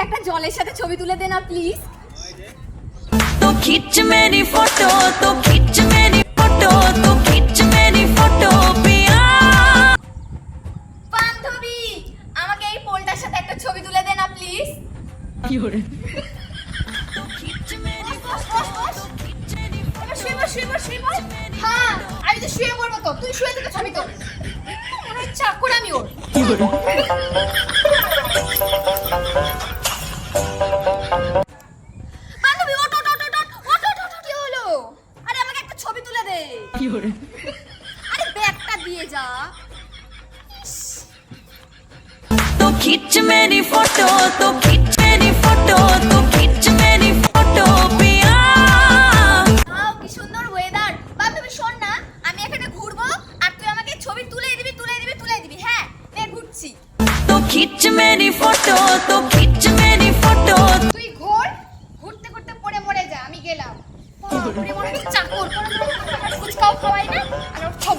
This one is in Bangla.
একটা জলের সাথে ছবি তুলে দে না প্লিজ। तो खींच मेरी फोटो, तो खींच मेरी फोटो, तो खींच मेरी फोटो पिया। বান্ধবী আমাকে এই পোলটার সাথে একটা ছবি তুলে দে না প্লিজ। तो खींच मेरी বস, फोटो, বস। तो खींच मेरी এবার শুয়ে পড়, শুয়ে পড়, শুয়ে পড়। হ্যাঁ আমি তো শুয়ে পড়বো তো, তুই শুয়ে থেকে ছবি তোল। মনে হয় চাকর আমি ওর। বান্ধবী ওঠ ওঠ ওঠ ওঠ ওঠ ওঠ ওঠ, কি হলো? আরে আমাকে একটা ছবি তুলে দে। আরে ব্যাগটা দিয়ে যা। तो खींच मेरी फोटो, तो खींच मेरी फोटो, तो खींच मेरी फोटो पिया। ওয়াও কি সুন্দর ওয়েদার। বান্ধবী শোন না, আমি এখানে ঘুরবো আর তুই আমাকে ছবি তুলে দিবি তুলে দিবি তুলে দিবি। হ্যাঁ নে ঘুরছি। तो खींच मेरी फोटो, तो खींच मेरी फोटो। তুই ঘোর, ঘুরতে ঘুরতে পড়ে মরে যা, আমি গেলাম। বাপরে, মনে হচ্ছে চাকর, কোনো ফুচকাও খাওয়াই না আর ওর ছবি